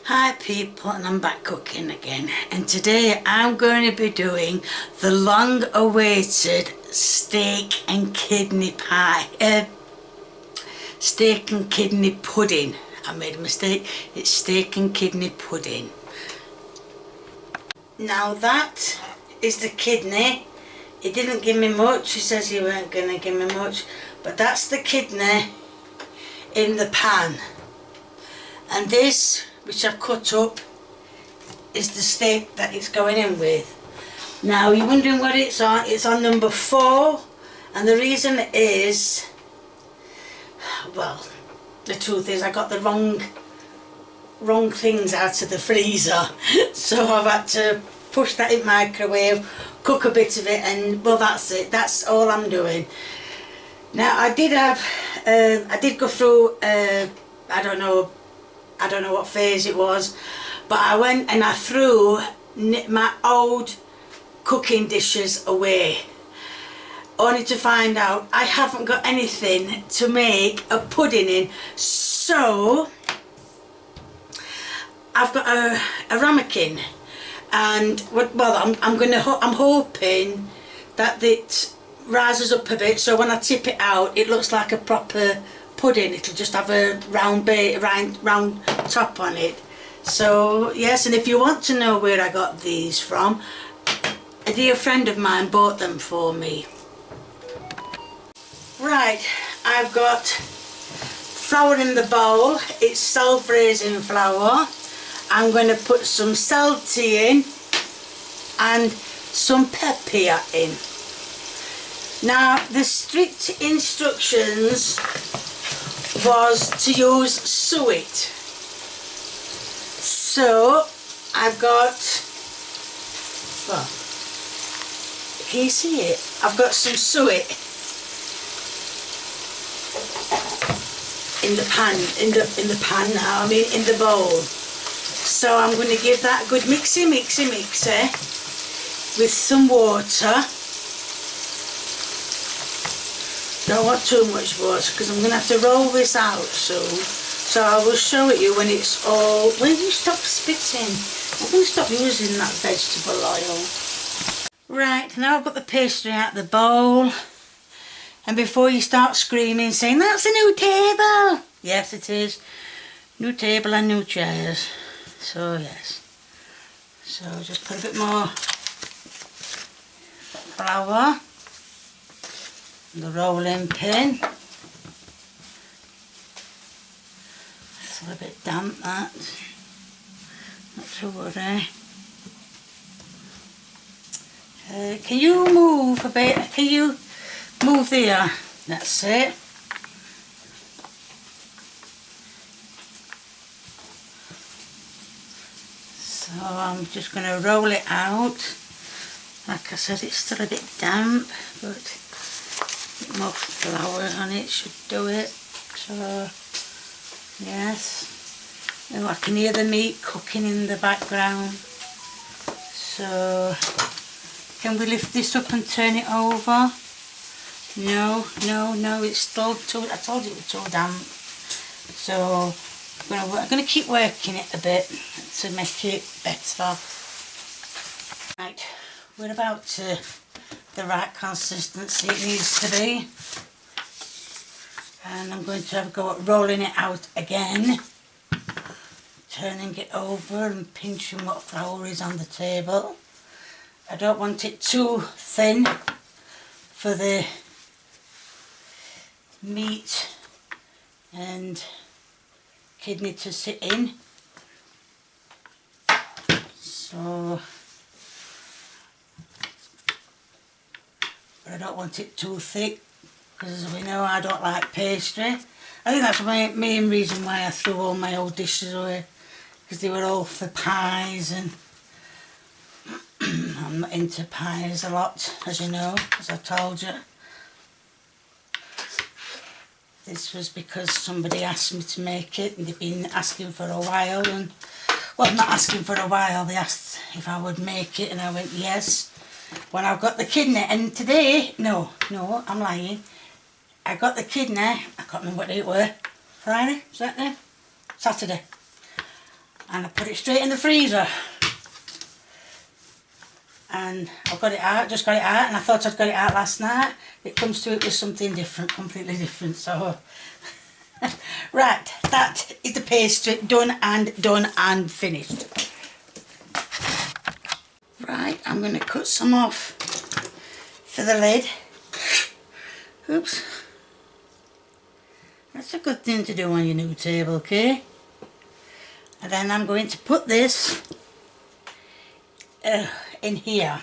Hi people, and I'm back cooking again, and today I'm going to be doing the long awaited steak and kidney pie, steak and kidney pudding. I made a mistake, it's steak and kidney pudding. Now that is the kidney. He didn't give me much, he says he weren't going to give me much, but that's the kidney in the pan. And this, which I've cut up, is the steak that it's going in with. Now you're wondering what it's on number 4, and the reason is, well, the truth is I got the wrong things out of the freezer, so I've had to push that in microwave, cook a bit of it, and well, that's it, that's all I'm doing. Now I did go through I don't know what phase it was, but I went and I threw my old cooking dishes away, only to find out I haven't got anything to make a pudding in. So I've got a ramekin, and well, I'm hoping that it rises up a bit, so when I tip it out it looks like a proper pudding. It'll just have a round top on it. So yes, and if you want to know where I got these from, a dear friend of mine bought them for me. Right, I've got flour in the bowl. It's self-raising flour. I'm going to put some salty in and some pepper in. Now the strict instructions was to use suet. So I've got, well, can you see it? I've got some suet in the pan now, I mean in the bowl. So I'm going to give that a good mixy with some water. Don't want too much water because I'm going to have to roll this out soon. So I will show it you when it's all... Will you stop spitting? I'm going to stop using that vegetable oil. Right, now I've got the pastry out of the bowl. And before you start screaming saying, that's a new table. Yes, it is. New table and new chairs. So yes. So just put a bit more flour. The rolling pin. It's a little bit damp, that. Not to worry. Can you move a bit? Can you move there? That's it. So I'm just going to roll it out. Like I said, it's still a bit damp, but more flour on it should do it. So yes, oh, I can hear the meat cooking in the background. So can we lift this up and turn it over? No, it's still too, I told you it was too damp. So I'm going to keep working it a bit to make it better. Right, we're about to the right consistency it needs to be, and I'm going to have a go at rolling it out again, turning it over and pinching what flour is on the table. I don't want it too thin for the meat and kidney to sit in, so but I don't want it too thick, because as we know I don't like pastry. I think that's my main reason why I threw all my old dishes away, because they were all for pies, and I'm not into pies a lot, as you know, as I told you. This was because somebody asked me to make it, and they've been asking for a while, and well, not asking for a while, they asked if I would make it, and I went yes. When I've got the kidney, and today, no, I'm lying, I got the kidney, I can't remember what day it were, Friday, Saturday? and I put it straight in the freezer. And I've got it out, just got it out, and I thought I'd got it out last night. It comes to it with something different, completely different, so... Right, that is the pastry done and finished. Right, I'm going to cut some off for the lid. Oops. That's a good thing to do on your new table, okay? And then I'm going to put this in here.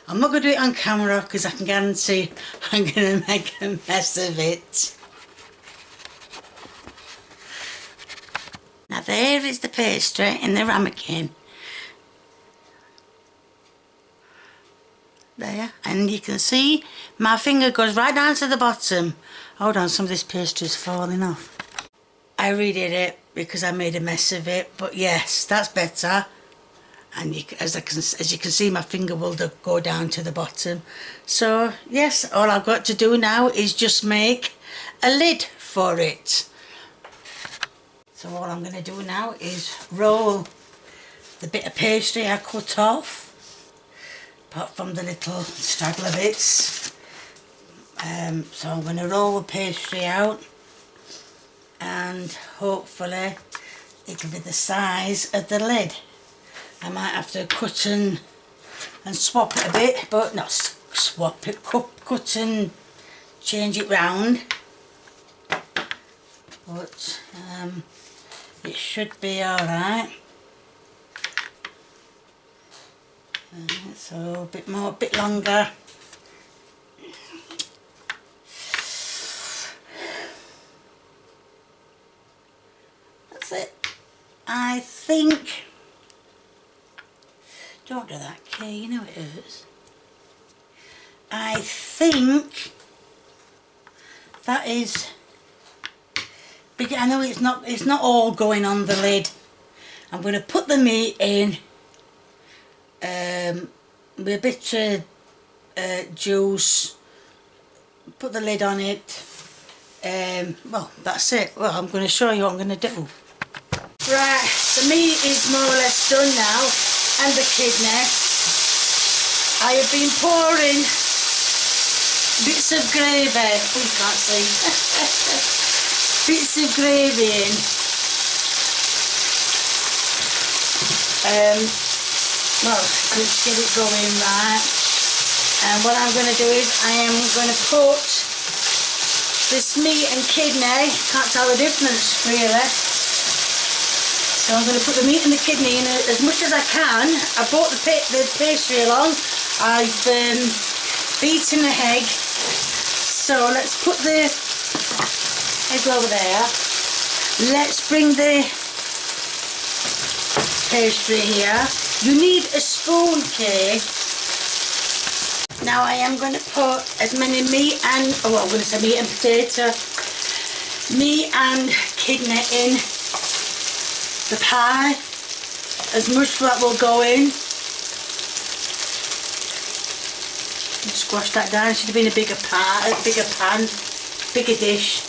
I'm not going to do it on camera because I can guarantee I'm going to make a mess of it. Now there is the pastry in the ramekin. There, and you can see my finger goes right down to the bottom. Hold on, some of this pastry is falling off. I redid it because I made a mess of it, but yes, that's better. And as you can see, my finger will go down to the bottom. So yes, all I've got to do now is just make a lid for it. So all I'm going to do now is roll the bit of pastry I cut off, apart from the little straggler bits. So I'm going to roll the pastry out, and hopefully it'll be the size of the lid. I might have to cut and swap it a bit, but not swap it, cut and change it round. But it should be alright. So a bit longer. That's it. I think. Don't do that, Kay, you know it hurts. I think that is big. I know it's not all going on the lid. I'm going to put the meat in with a bit of juice, put the lid on it. Well, that's it. Well, I'm going to show you what I'm going to do. Right, the meat is more or less done now, and the kidney. I have been pouring bits of gravy, oh you can't see, bits of gravy in. Well, let's get it going right. And what I'm going to do is I am going to put this meat and kidney, can't tell the difference really. So I'm going to put the meat and the kidney in as much as I can. I brought the pastry along. I've beaten the egg. So let's put the egg over there. Let's bring the pastry here. You need a spoon, Kay. Now I am going to put as many meat and, oh I'm going to say meat and potato, meat and kidney in the pie, as much that will go in. Squash that down. It should have been a bigger pan, bigger dish.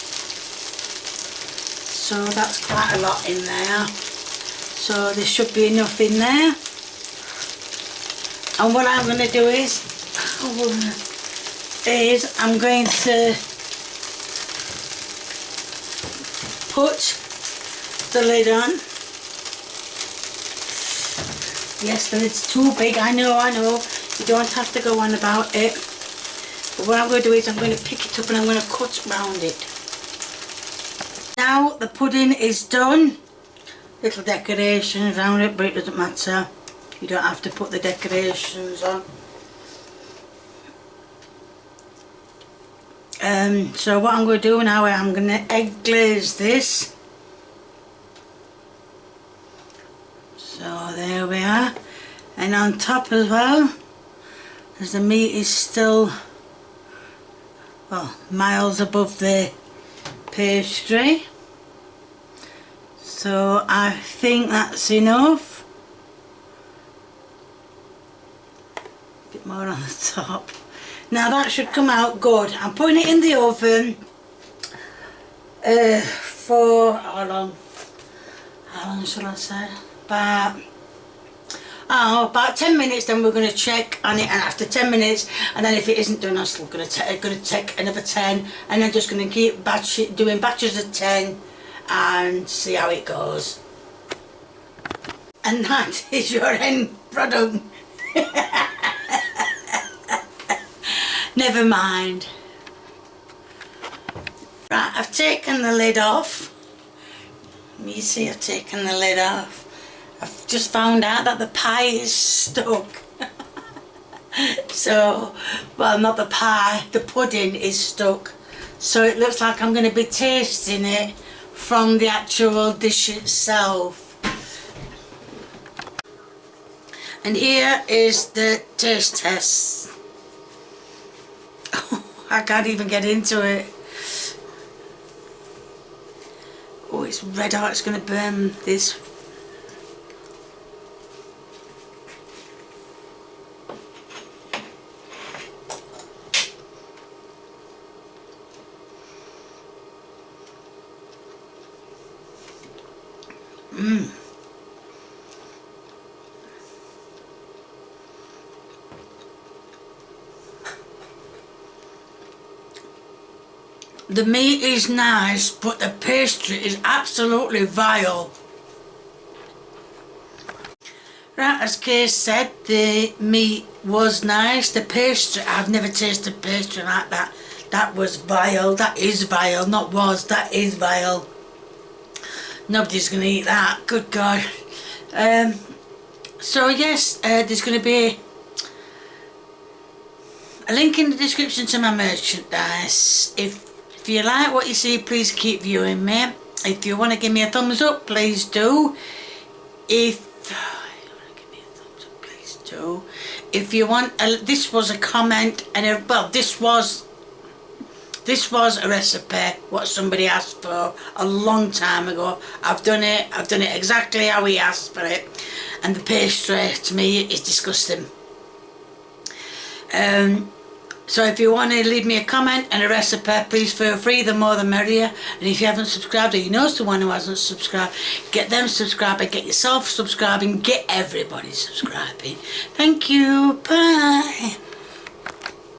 So that's quite a lot in there. So there should be enough in there. And what I'm going to do is I'm going to put the lid on. Yes, the lid's too big, I know, you don't have to go on about it. But what I'm going to do is I'm going to pick it up and I'm going to cut round it. Now the pudding is done. Little decorations around it, but it doesn't matter. You don't have to put the decorations on. So what I'm going to do now, I'm going to egg glaze this. So there we are, and on top as well, as the meat is still, well, miles above the pastry. So I think that's enough. A bit more on the top. Now that should come out good. I'm putting it in the oven for how long shall I say? about 10 minutes, then we're going to check on it, and after 10 minutes, and then if it isn't done, I'm still going to take another 10, and then just going to keep doing batches of 10 and see how it goes. And that is your end product. Never mind. Right, I've taken the lid off. You see, I've taken the lid off. I've just found out that the pie is stuck. So, well, not the pie, the pudding is stuck. So it looks like I'm going to be tasting it from the actual dish itself. And here is the taste test. I can't even get into it. Oh, it's red hot, it's going to burn this. The meat is nice, but the pastry is absolutely vile. Right, as Kay said, the meat was nice. The pastry, I've never tasted pastry like that. That was vile. That is vile. Not was, that is vile. Nobody's going to eat that. Good God. So yes, there's going to be a link in the description to my merchandise. If you like what you see, please keep viewing me. If you want to give me a thumbs up, please do. If you want, this was a comment, and well, this was a recipe what somebody asked for a long time ago. I've done it exactly how he asked for it, and the pastry to me is disgusting. So if you want to leave me a comment and a recipe, please feel free, the more the merrier. And if you haven't subscribed, or you know someone who hasn't subscribed, get them subscribing, get yourself subscribing, get everybody subscribing. Thank you, bye.